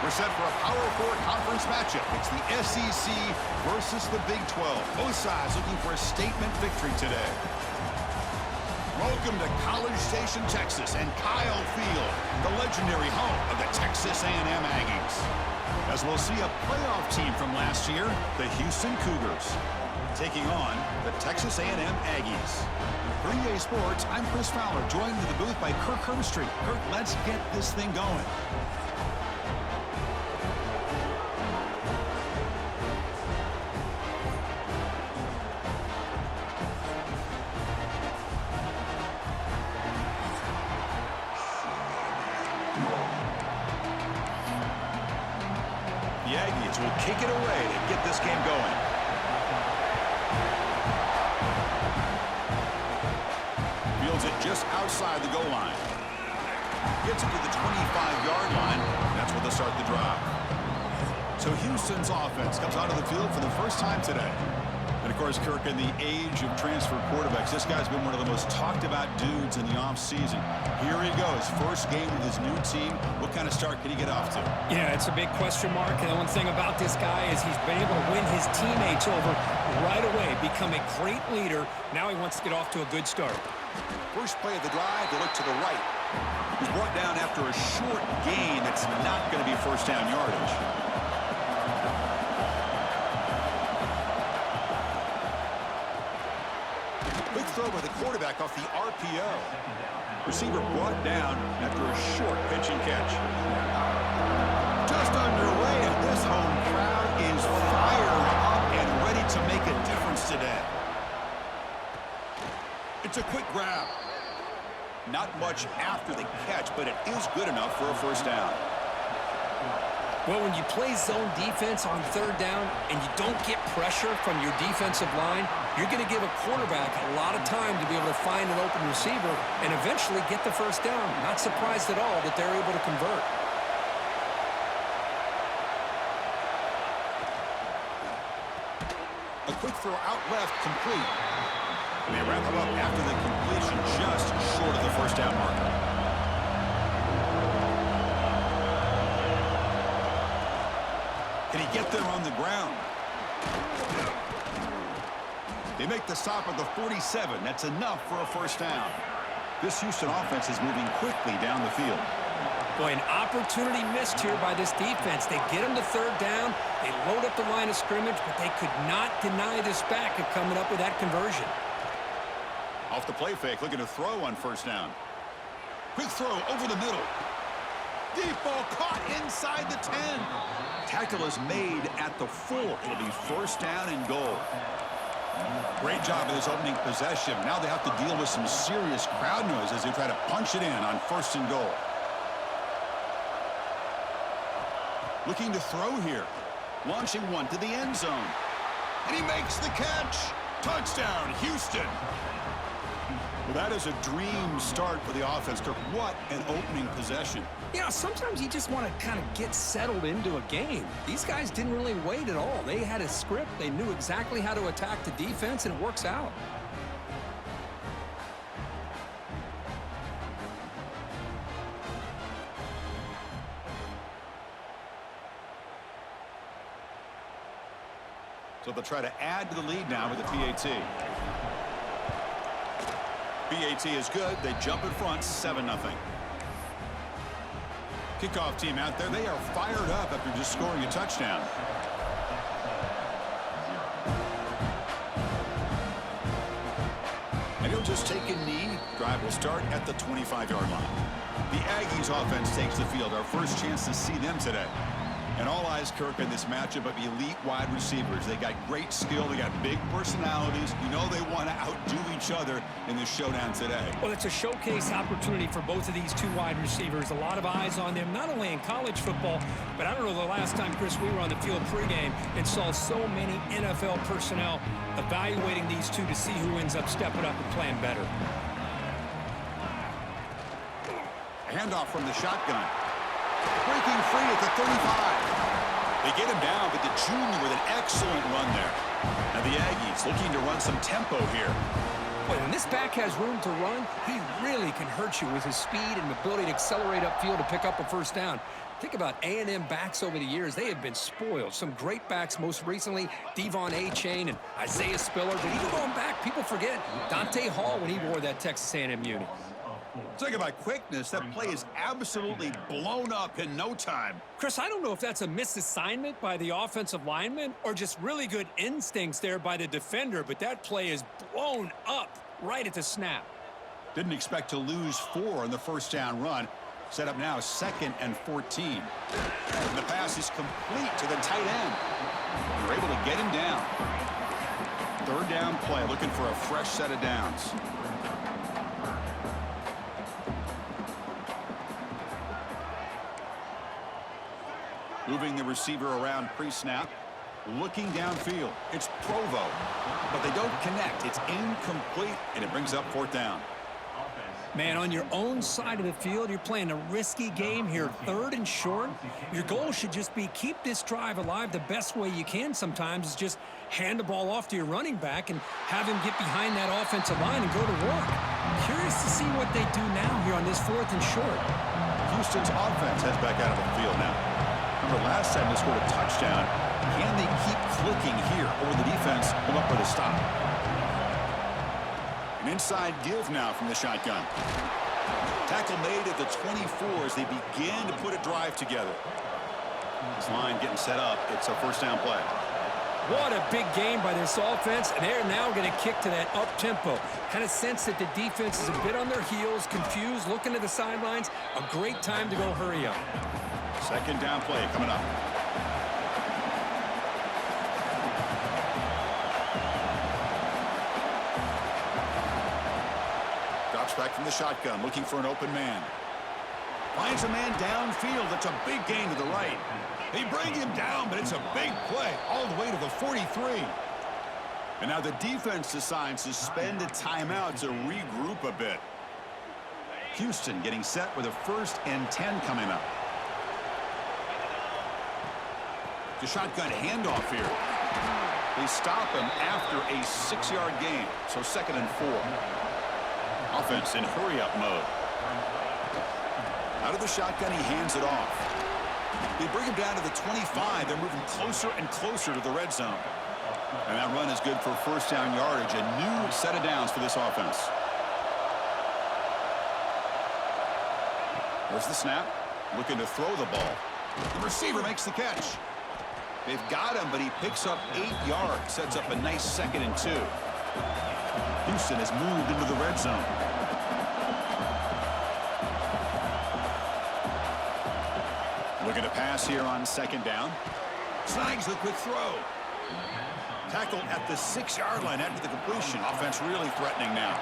We're set for a Power 4 conference matchup. It's the SEC versus the Big 12. Both sides looking for a statement victory today. Welcome to College Station, Texas, and Kyle Field, the legendary home of the Texas A&M Aggies. As we'll see a playoff team from last year, the Houston Cougars, taking on the Texas A&M Aggies. For EA Sports, I'm Chris Fowler, joined in the booth by Kirk Herbstreit. Kirk, let's get this thing going. The Aggies will kick it away to get this game going. Fields it just outside the goal line. Gets it to the 25-yard line. That's where they'll start the drive. So Houston's offense comes onto the field for the first time today. And, of course, Kirk, in the age of transfer quarterbacks, this guy's been one of the most talked-about dudes in the offseason. Here he goes, first game with his new team. What kind of start can he get off to? Yeah, it's a big question mark. And the one thing about this guy is he's been able to win his teammates over right away, become a great leader. Now he wants to get off to a good start. First play of the drive, they look to the right. He's brought down after a short gain that's not going to be first down yardage. Quick throw by the quarterback off the RPO. Receiver brought down after a short pitch and catch. Just underway, and this home crowd is fired up and ready to make a difference today. It's a quick grab. Not much after the catch, but it is good enough for a first down. Well, when you play zone defense on third down and you don't get pressure from your defensive line, you're going to give a quarterback a lot of time to be able to find an open receiver and eventually get the first down. Not surprised at all that they're able to convert. A quick throw out left, complete. And they wrap him up after the completion, just short of the first down marker. Can he get there on the ground? They make the stop at the 47. That's enough for a first down. This Houston offense is moving quickly down the field. Boy, an opportunity missed here by this defense. They get him to third down. They load up the line of scrimmage, but they could not deny this back of coming up with that conversion. Off the play fake, looking to throw on first down. Quick throw over the middle. Deep ball caught inside the 10. Tackle is made at the 4. It'll be first down and goal. Great job in this opening possession. Now they have to deal with some serious crowd noise as they try to punch it in on first and goal. Looking to throw here. Launching one to the end zone. And he makes the catch. Touchdown, Houston. Well, that is a dream start for the offense, Kirk. What an opening possession. Yeah, sometimes you just want to kind of get settled into a game. These guys didn't really wait at all. They had a script. They knew exactly how to attack the defense, and it works out. So they'll try to add to the lead now with the PAT. PAT is good. They jump in front, 7-0. Kickoff team out there. They are fired up after just scoring a touchdown. And he'll just take a knee. Drive will start at the 25-yard line. The Aggies offense takes the field. Our first chance to see them today. And all eyes, Kirk, in this matchup of elite wide receivers. They got great skill. They got big personalities. You know they want to outdo each other in this showdown today. Well, it's a showcase opportunity for both of these two wide receivers. A lot of eyes on them, not only in college football, but I don't know the last time, Chris, we were on the field pregame and saw so many NFL personnel evaluating these two to see who ends up stepping up and playing better. Handoff from the shotgun. Breaking free at the 35. They get him down, but the junior with an excellent run there. Now the Aggies looking to run some tempo here. Boy, when this back has room to run, he really can hurt you with his speed and ability to accelerate upfield to pick up a first down. Think about A&M backs over the years. They have been spoiled. Some great backs, most recently, Devon A-Chain and Isaiah Spiller. But even going back, people forget Dante Hall when he wore that Texas A&M uni. Talking about quickness, that play is absolutely blown up in no time. Chris, I don't know if that's a misassignment by the offensive lineman or just really good instincts there by the defender, but that play is blown up right at the snap. Didn't expect to lose 4 on the first down run. Set up now 2nd and 14. And the pass is complete to the tight end. They're able to get him down. 3rd down play, looking for a fresh set of downs. Moving the receiver around pre-snap. Looking downfield. It's Provo. But they don't connect. It's incomplete, and it brings up 4th down. Man, on your own side of the field, you're playing a risky game here, 3rd and short. Your goal should just be keep this drive alive the best way you can sometimes is just hand the ball off to your running back and have him get behind that offensive line and go to work. Curious to see what they do now here on this 4th and short. Houston's offense heads back out of the field now. Remember last time they scored a touchdown. Can they keep clicking here, or will the defense come up with a stop? An inside give now from the shotgun. Tackle made at the 24 as they begin to put a drive together. This line getting set up. It's a first down play. What a big game by this offense, and they're now going to kick to that up-tempo. Kind of sense that the defense is a bit on their heels, confused, looking to the sidelines. A great time to go hurry up. 2nd down play coming up. Drops back from the shotgun, looking for an open man. Finds a man downfield. That's a big gain to the right. They bring him down, but it's a big play all the way to the 43. And now the defense decides to spend a timeout to regroup a bit. Houston getting set with a 1st and 10 coming up. The shotgun handoff here. They stop him after a 6-yard gain, so 2nd and 4. Offense in hurry-up mode. Out of the shotgun, he hands it off. They bring him down to the 25. They're moving closer and closer to the red zone. And that run is good for first down yardage. A new set of downs for this offense. There's the snap. Looking to throw the ball. The receiver makes the catch. They've got him, but he picks up 8 yards. Sets up a nice 2nd and 2. Houston has moved into the red zone. Looking to pass here on 2nd down. Snags the quick throw. Tackled at the 6-yard line after the completion. Offense really threatening now.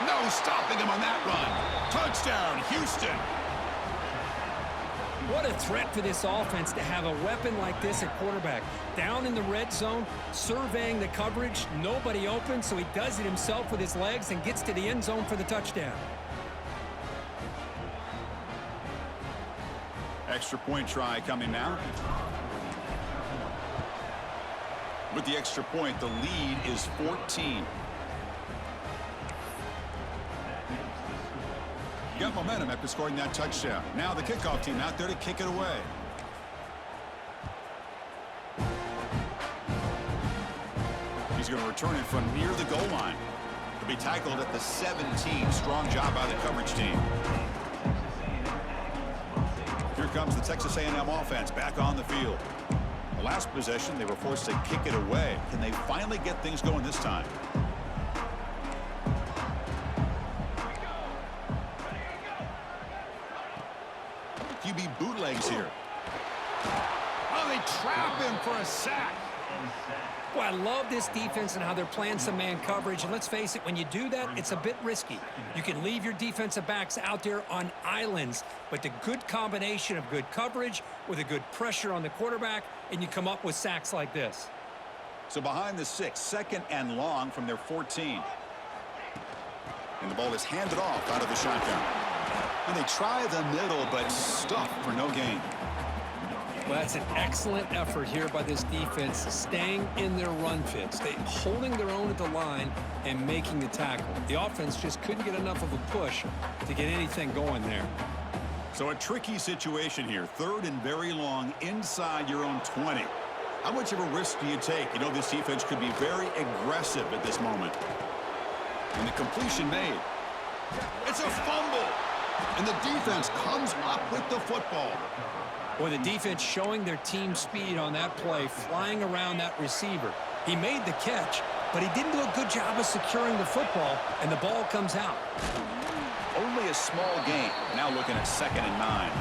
No stopping him on that run. Touchdown, Houston. What a threat for this offense to have a weapon like this at quarterback. Down in the red zone, surveying the coverage, nobody open, so he does it himself with his legs and gets to the end zone for the touchdown. Extra point try coming now. With the extra point, the lead is 14. Got momentum after scoring that touchdown. Now the kickoff team out there to kick it away. He's going to return it from near the goal line. He'll be tackled at the 17. Strong job by the coverage team. Here comes the Texas A&M offense back on the field. The last possession, they were forced to kick it away. Can they finally get things going this time? QB bootlegs here. Oh, they trap him for a sack. Well, I love this defense and how they're playing some man coverage. And let's face it, when you do that, it's a bit risky. You can leave your defensive backs out there on islands, but the good combination of good coverage with a good pressure on the quarterback, and you come up with sacks like this. So behind the 6, 2nd and long from their 14. And the ball is handed off out of the shotgun. And they try the middle, but stuffed for no gain. Well, that's an excellent effort here by this defense, staying in their run fits. They holding their own at the line and making the tackle. The offense just couldn't get enough of a push to get anything going there. So a tricky situation here. 3rd and very long inside your own 20. How much of a risk do you take? You know, this defense could be very aggressive at this moment. And the completion made. It's a fumble. And the defense comes up with the football. Boy, the defense showing their team speed on that play, flying around that receiver. He made the catch, but he didn't do a good job of securing the football, and the ball comes out. Only a small gain. Now looking at 2nd and 9.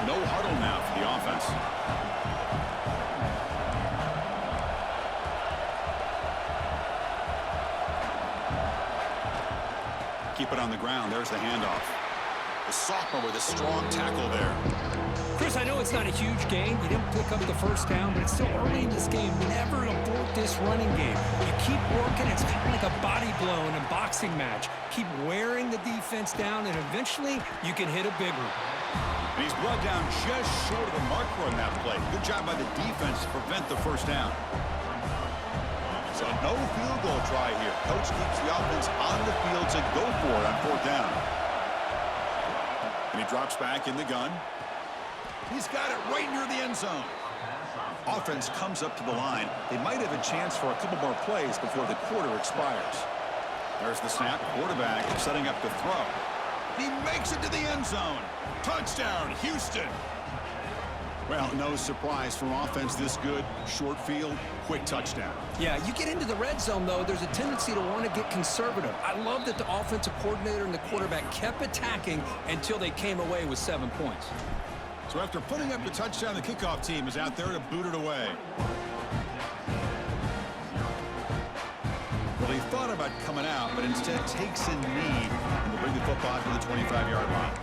No huddle now for the offense. Keep it on the ground. There's the handoff. The sophomore with a strong tackle there. Chris, I know it's not a huge gain. You didn't pick up the first down, but it's still early in this game. Never abort this running game. You keep working. It's kind of like a body blow in a boxing match. Keep wearing the defense down, and eventually you can hit a big one. And he's brought down just short of the marker on that play. Good job by the defense to prevent the first down. So no field goal try here. Coach keeps the offense on the field to go for it on 4th down. And he drops back in the gun. He's got it right near the end zone. Offense comes up to the line. They might have a chance for a couple more plays before the quarter expires. There's the snap. Quarterback setting up to throw. He makes it to the end zone. Touchdown, Houston. Well, no surprise from offense this good. Short field, quick touchdown. Yeah, you get into the red zone, though, there's a tendency to want to get conservative. I love that the offensive coordinator and the quarterback kept attacking until they came away with 7 points. So after putting up the touchdown, the kickoff team is out there to boot it away. Well, he thought about coming out, but instead takes a knee and will bring the football to the 25-yard line.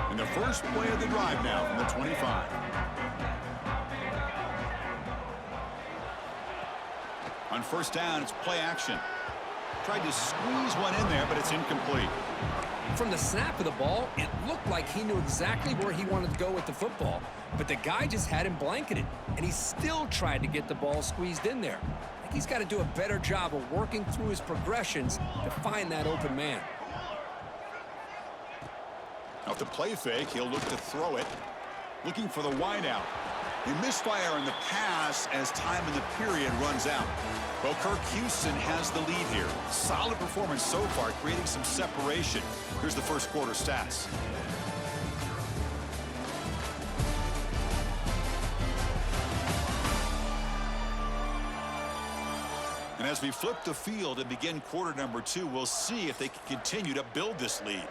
And the first play of the drive now from the 25. On 1st down, it's play action. Tried to squeeze one in there, but it's incomplete. From the snap of the ball, it looked like he knew exactly where he wanted to go with the football, but the guy just had him blanketed, and he still tried to get the ball squeezed in there. I think he's got to do a better job of working through his progressions to find that open man. Off the play fake, he'll look to throw it. Looking for the wideout. He misfire on the pass as time in the period runs out. Well, Kirk Houston has the lead here. Solid performance so far, creating some separation. Here's the first quarter stats. And as we flip the field and begin quarter number 2, we'll see if they can continue to build this lead.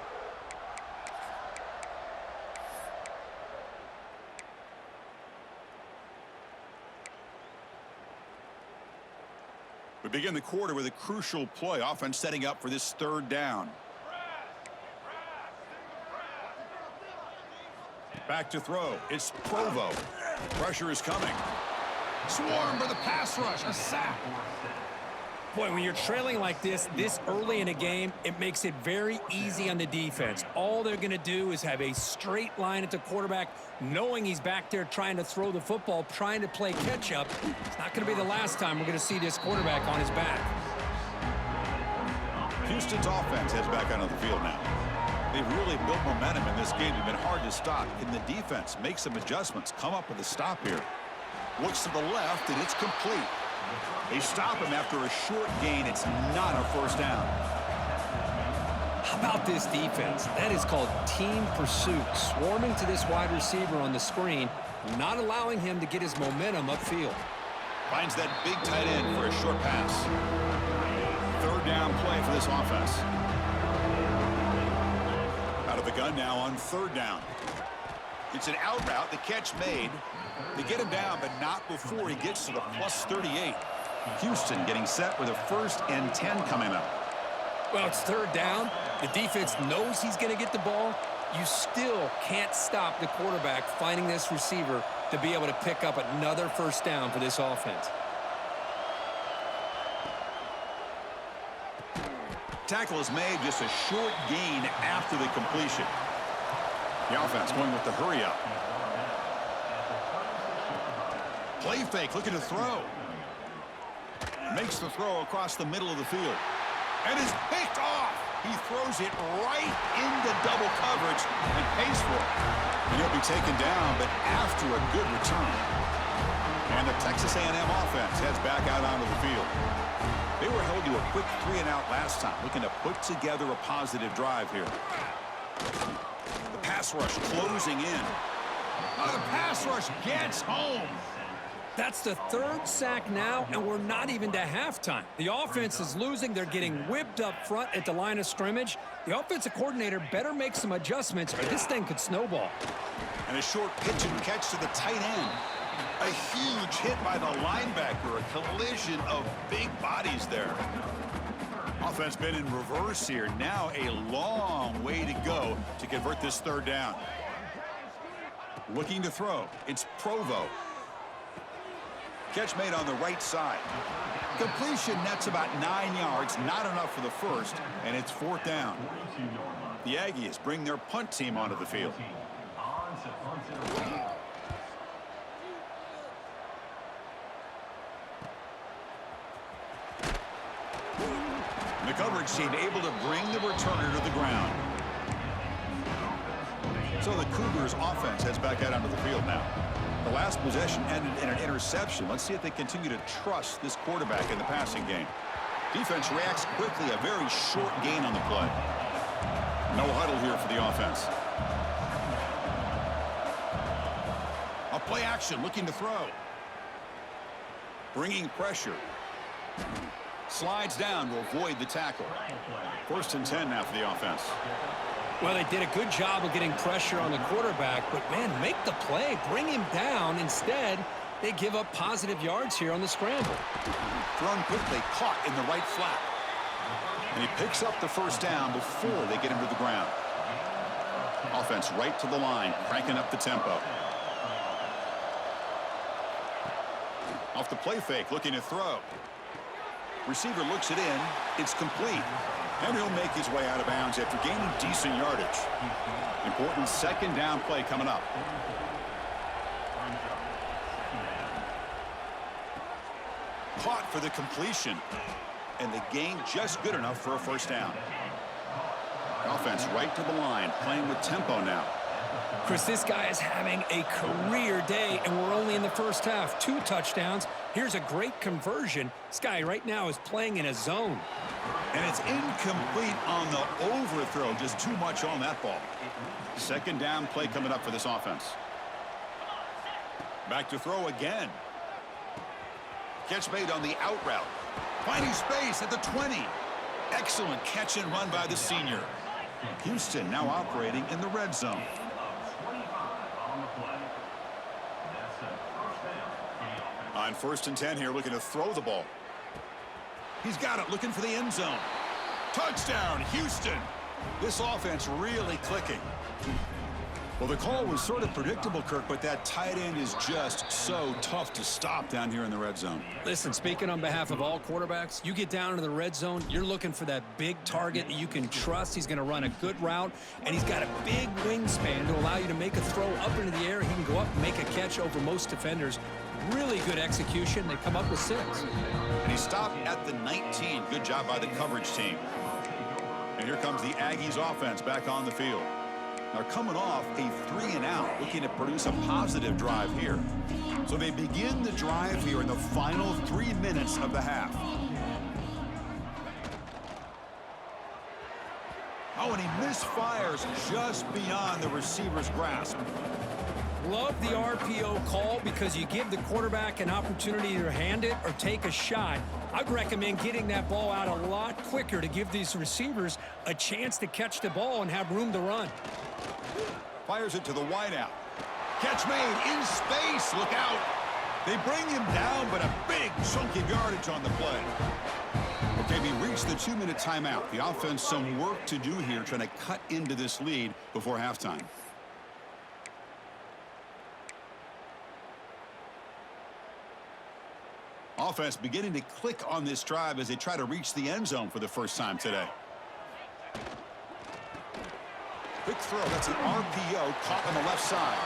We begin the quarter with a crucial play. Offense setting up for this 3rd down. Back to throw. It's Provo. Pressure is coming. Swarmed by the pass rush. A sack. Boy, when you're trailing like this early in a game, it makes it very easy on the defense. All they're going to do is have a straight line at the quarterback, knowing he's back there trying to throw the football, trying to play catch-up. It's not going to be the last time we're going to see this quarterback on his back. Houston's offense heads back onto the field now. They've really built momentum in this game. It's been hard to stop. Can the defense make some adjustments, come up with a stop here? Looks to the left, and it's complete. They stop him after a short gain. It's not a first down. How about this defense? That is called team pursuit. Swarming to this wide receiver on the screen, not allowing him to get his momentum upfield. Finds that big tight end for a short pass. 3rd down play for this offense. Out of the gun now on 3rd down. It's an out route. The catch made. They get him down, but not before he gets to the plus 38. Houston getting set with a 1st and 10 coming up. Well, it's 3rd down. The defense knows he's going to get the ball. You still can't stop the quarterback finding this receiver to be able to pick up another first down for this offense. Tackle is made, just a short gain after the completion. The offense going with the hurry up. Play fake, looking to throw. Makes the throw across the middle of the field. And is picked off. He throws it right into double coverage and pays for it. And he'll be taken down, but after a good return. And the Texas A&M offense heads back out onto the field. They were held to a quick 3-and-out last time, looking to put together a positive drive here. The pass rush closing in. Oh, the pass rush gets home. That's the third sack now, and we're not even to halftime. The offense is losing. They're getting whipped up front at the line of scrimmage. The offensive coordinator better make some adjustments, or this thing could snowball. And a short pitch and catch to the tight end. A huge hit by the linebacker. A collision of big bodies there. Offense been in reverse here. Now a long way to go to convert this third down. Looking to throw. It's Provo. Catch made on the right side. Completion nets about 9 yards. Not enough for the first, and it's fourth down. The Aggies bring their punt team onto the field. The coverage team able to bring the returner to the ground. So the Cougars offense heads back out onto the field now. The last possession ended in an interception. Let's see if they continue to trust this quarterback in the passing game. Defense reacts quickly. A very short gain on the play. No huddle here for the offense. A play action looking to throw. Bringing pressure. Slides down to avoid the tackle. First and 10 now for the offense. Well, they did a good job of getting pressure on the quarterback, but, man, make the play. Bring him down. Instead, they give up positive yards here on the scramble. Thrown quickly, caught in the right flat. And he picks up the first down before they get him to the ground. Offense right to the line, cranking up the tempo. Off the play fake, looking to throw. Receiver looks it in. It's complete. And he'll make his way out of bounds after gaining decent yardage. Important second down play coming up. Caught for the completion. And the gain just good enough for a first down. Offense right to the line, playing with tempo now. Chris, this guy is having a career day, and we're only in the first half. 2 touchdowns. Here's a great conversion. This guy right now is playing in a zone. And it's incomplete on the overthrow. Just too much on that ball. Second down play coming up for this offense. Back to throw again. Catch made on the out route. Finding space at the 20. Excellent catch and run by the senior. Houston now operating in the red zone. On first and 10 here, looking to throw the ball. He's got it, looking for the end zone. Touchdown, Houston. This offense really clicking. Well, the call was sort of predictable, Kirk, but that tight end is just so tough to stop down here in the red zone. Listen, speaking on behalf of all quarterbacks, you get down into the red zone, you're looking for that big target that you can trust. He's going to run a good route, and he's got a big wingspan to allow you to make a throw up into the air. He can go up and make a catch over most defenders. Really good execution. They come up with 6. And he stopped at the 19. Good job by the coverage team. And here comes the Aggies offense back on the field. Now coming off a 3-and-out, looking to produce a positive drive here. So they begin the drive here in the final 3 minutes of the half. Oh, and he misfires just beyond the receiver's grasp. Love the RPO call because you give the quarterback an opportunity to hand it or take a shot. I'd recommend getting that ball out a lot quicker to give these receivers a chance to catch the ball and have room to run. Fires it to the wideout. Catch made in space. Look out. They bring him down, but a big chunk of yardage on the play. Okay, we reached the 2-minute timeout. The offense some work to do here trying to cut into this lead before halftime. offense beginning to click on this drive as they try to reach the end zone for the first time today. Quick throw. That's an RPO caught on the left side.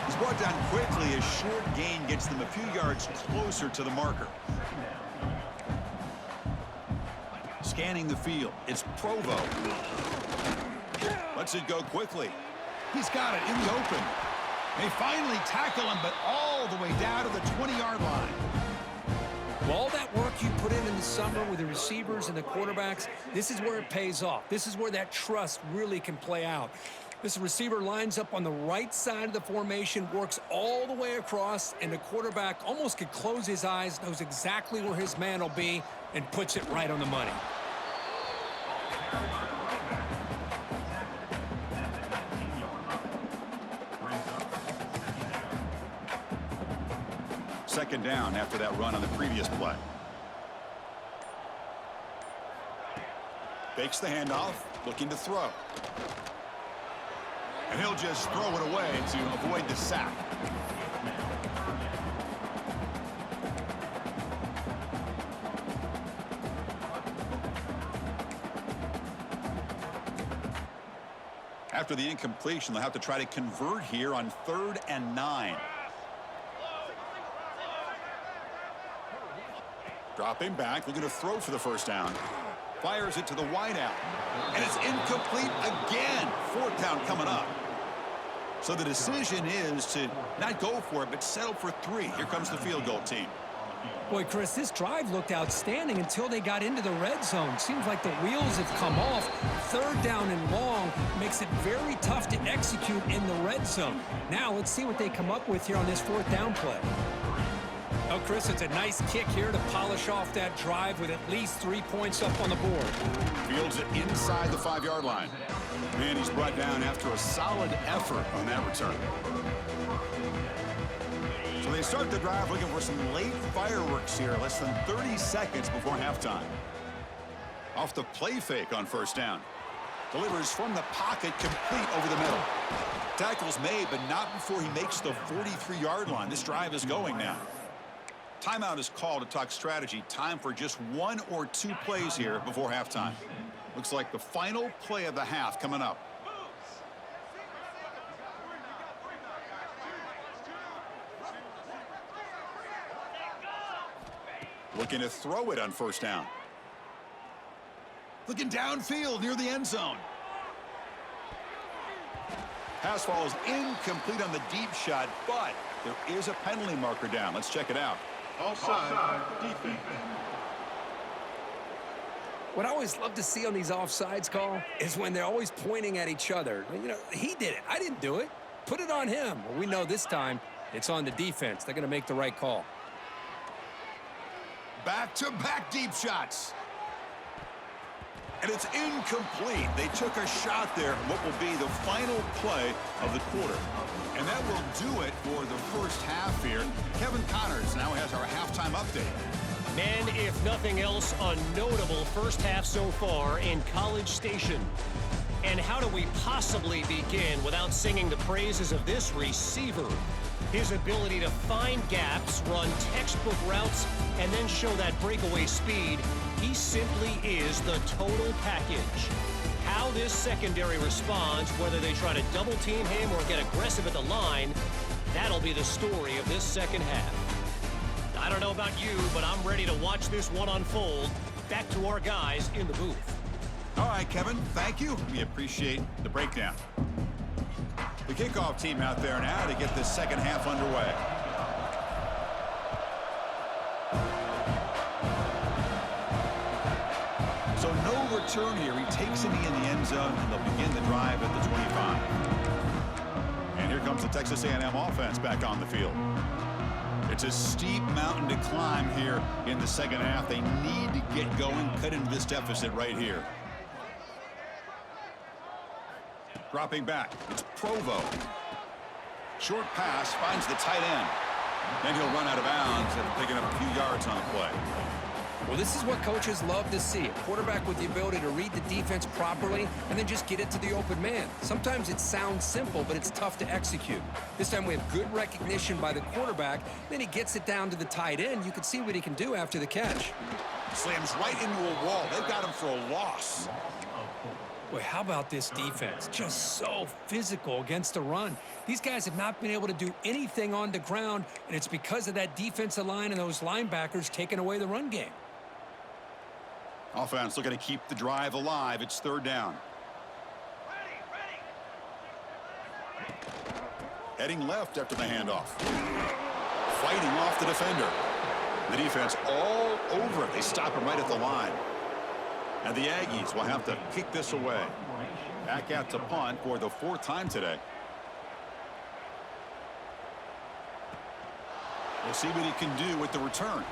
He's brought down quickly as short gain gets them a few yards closer to the marker. Scanning the field. It's Provo. Lets it go quickly. He's got it in the open. They finally tackle him, but all the way down to the 20-yard line. Well, all that work you put in the summer with the receivers and the quarterbacks, this is where it pays off. This is where that trust really can play out. This receiver lines up on the right side of the formation, works all the way across, and the quarterback almost could close his eyes, knows exactly where his man will be, and puts it right on the money. Second down after that run on the previous play. Fakes the handoff, looking to throw. And he'll just throw it away to avoid the sack. After the incompletion, they'll have to try to convert here on 3rd and 9. Dropping back, looking to throw for the first down. Fires it to the wideout. And it's incomplete again. 4th down coming up. So the decision is to not go for it, but settle for 3. Here comes the field goal team. Boy, Chris, this drive looked outstanding until they got into the red zone. Seems like the wheels have come off. 3rd down and long makes it very tough to execute in the red zone. Now let's see what they come up with here on this 4th down play. Oh, Chris, it's a nice kick here to polish off that drive with at least 3 points up on the board. Fields it inside the 5-yard line. And he's brought down after a solid effort on that return. So they start the drive looking for some late fireworks here, less than 30 seconds before halftime. Off the play fake on 1st down. Delivers from the pocket, complete over the middle. Tackle's made, but not before he makes the 43-yard line. This drive is going now. Timeout is called to talk strategy. Time for just 1 or 2 plays here before halftime. Looks like the final play of the half coming up. Looking to throw it on 1st down. Looking downfield near the end zone. Pass falls incomplete on the deep shot, but there is a penalty marker down. Let's check it out. Offside, defense. What I always love to see on these offsides call is when they're always pointing at each other. You know, he did it. I didn't do it. Put it on him. Well, we know this time it's on the defense. They're going to make the right call. Back-to-back deep shots. And it's incomplete. They took a shot there, what will be the final play of the quarter. And that will do it for the first half here. Kevin Connors now has our halftime update. Men, if nothing else, a notable first half so far in College Station. And how do we possibly begin without singing the praises of this receiver? His ability to find gaps, run textbook routes, and then show that breakaway speed. He simply is the total package. How this secondary responds, whether they try to double team him or get aggressive at the line, that'll be the story of this second half. I don't know about you, but I'm ready to watch this one unfold. Back to our guys in the booth. All right, Kevin, thank you. We appreciate the breakdown. The kickoff team out there now to get this second half underway. So no return here. He takes a knee in the end zone, and they'll begin the drive at the 25. And here comes the Texas A&M offense back on the field. It's a steep mountain to climb here in the second half. They need to get going, cut into this deficit right here. Dropping back, it's Provo. Short pass finds the tight end. Then he'll run out of bounds after picking up a few yards on the play. Well, this is what coaches love to see. A quarterback with the ability to read the defense properly and then just get it to the open man. Sometimes it sounds simple, but it's tough to execute. This time we have good recognition by the quarterback. Then he gets it down to the tight end. You can see what he can do after the catch. Slams right into a wall. They've got him for a loss. Boy, how about this defense? Just so physical against the run. These guys have not been able to do anything on the ground, and it's because of that defensive line and those linebackers taking away the run game. Offense looking to keep the drive alive. It's third down. Heading left after the handoff. Fighting off the defender. The defense all over it. They stop him right at the line. And the Aggies will have to kick this away. Back out to punt for the fourth time today. We'll see what he can do with the return.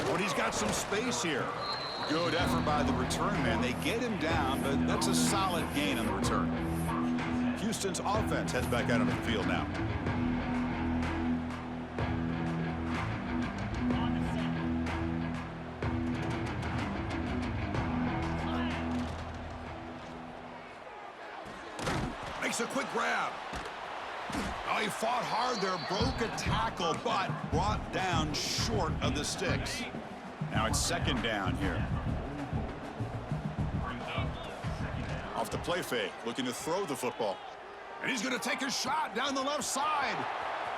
But he's got some space here. Good effort by the return man. They get him down, but that's a solid gain on the return. Houston's offense heads back out onto the field now. Makes a quick grab. Oh, he fought hard there, broke a tackle, but brought down short of the sticks. Now it's second down here. Off the play fake, looking to throw the football. And he's going to take a shot down the left side.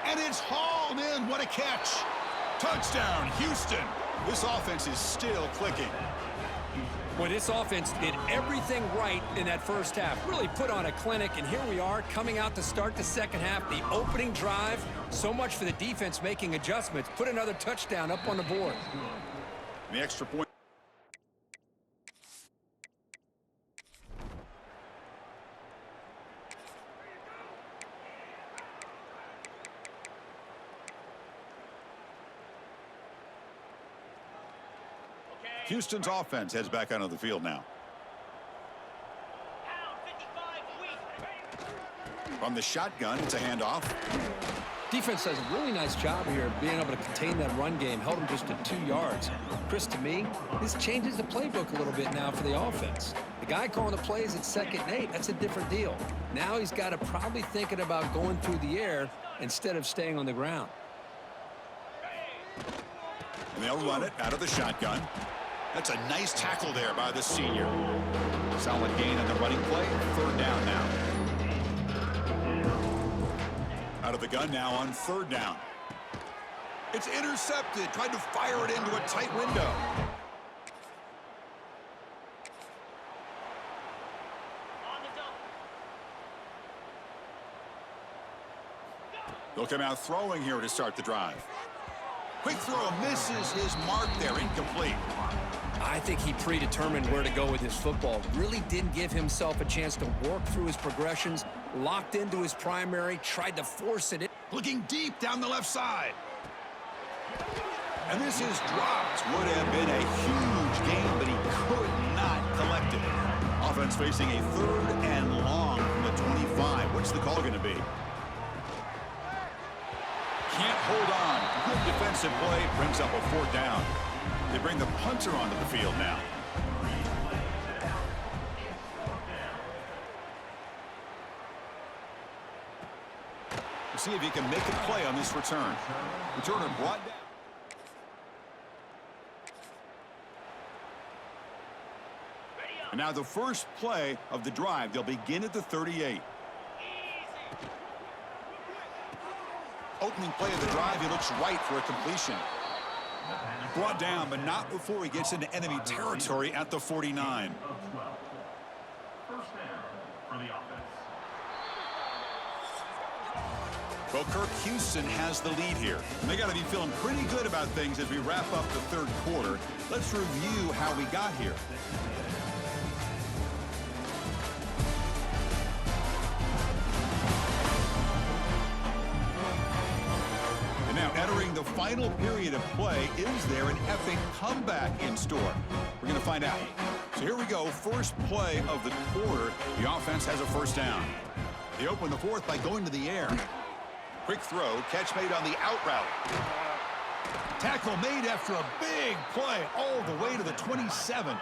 And it's hauled in. What a catch. Touchdown, Houston. This offense is still clicking. Well, this offense did everything right in that first half. Really put on a clinic, and here we are coming out to start the second half. The opening drive, so much for the defense making adjustments. Put another touchdown up on the board. The extra point. Houston's offense heads back onto the field now. From the shotgun, it's a handoff. Defense does a really nice job here of being able to contain that run game, held him just to 2 yards. Chris, to me, this changes the playbook a little bit now for the offense. The guy calling the plays at 2nd and 8, that's a different deal. Now he's got to probably thinking about going through the air instead of staying on the ground. And they'll run it out of the shotgun. That's a nice tackle there by the senior. Solid gain on the running play. Third down now. Out of the gun now on third down. It's intercepted. Tried to fire it into a tight window. They'll come out throwing here to start the drive. Quick throw misses his mark there. Incomplete. I think he predetermined where to go with his football. Really didn't give himself a chance to work through his progressions. Locked into his primary, tried to force it in. Looking deep down the left side. And this is dropped. Would have been a huge gain, but he could not collect it. Offense facing a third and long from the 25. What's the call going to be? Can't hold on. Good defensive play. Brings up a fourth down. They bring the punter onto the field now. We'll see if he can make a play on this return. Returner brought down. And now the first play of the drive. They'll begin at the 38. Opening play of the drive, he looks right for a completion. Brought down, but not before he gets into enemy territory at the 49. Well, Kirk, Houston has the lead here. And they got to be feeling pretty good about things as we wrap up the third quarter. Let's review how we got here. Now entering the final period of play, is there an epic comeback in store? We're going to find out. So here we go, first play of the quarter. The offense has a first down. They open the fourth by going to the air. Quick throw, catch made on the out route. Tackle made after a big play all the way to the 27.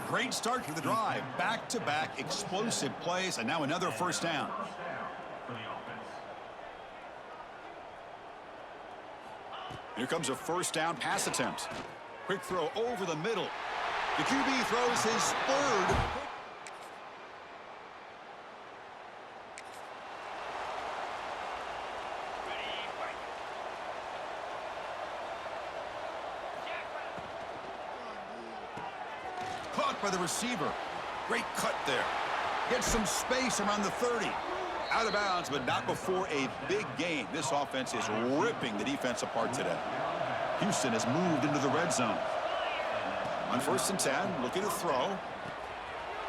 Great start to the drive. Back-to-back explosive plays, and now another first down. Here comes a first down pass attempt. Quick throw over the middle. The QB throws his third. Caught by the receiver. Great cut there. Gets some space around the 30. Out of bounds, but not before a big gain. This offense is ripping the defense apart today. Houston has moved into the red zone. On 1st and 10, looking to throw.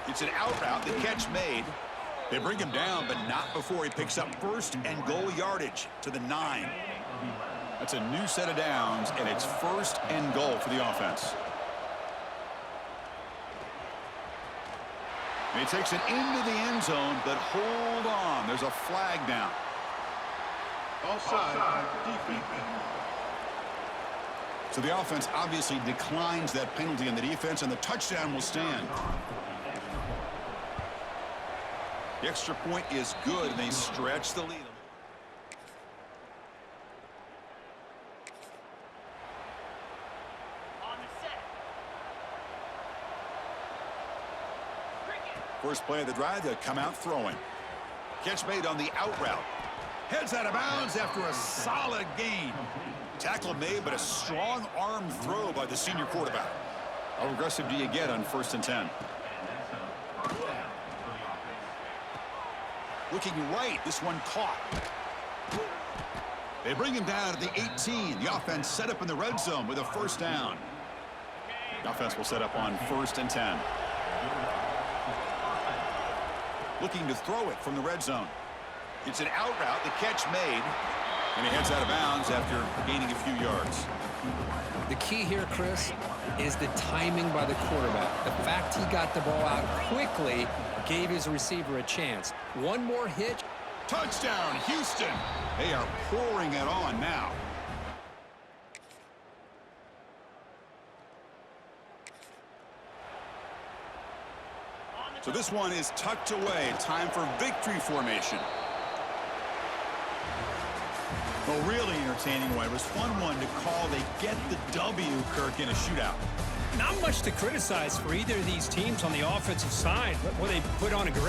It's an out route, the catch made. They bring him down, but not before he picks up first and goal yardage to the 9. That's a new set of downs, and it's first and goal for the offense. And he takes it into the end zone, but hold on. There's a flag down. Offside, defense. So the offense obviously declines that penalty in the defense, and the touchdown will stand. The extra point is good, and they stretch the lead. First play of the drive, they come out throwing. Catch made on the out route. Heads out of bounds after a solid gain. Tackle made, but a strong arm throw by the senior quarterback. How aggressive do you get on 1st and 10? Looking right, this one caught. They bring him down at the 18. The offense set up in the red zone with a first down. The offense will set up on 1st and 10. Looking to throw it from the red zone. It's an out route, the catch made, and he heads out of bounds after gaining a few yards. The key here, Chris, is the timing by the quarterback. The fact he got the ball out quickly gave his receiver a chance. One more hit. Touchdown, Houston. They are pouring it on now. So this one is tucked away. Time for victory formation. Well, really entertaining one. It was fun one to call. They get the W, Kirk, in a shootout. Not much to criticize for either of these teams on the offensive side. Well, they put on a great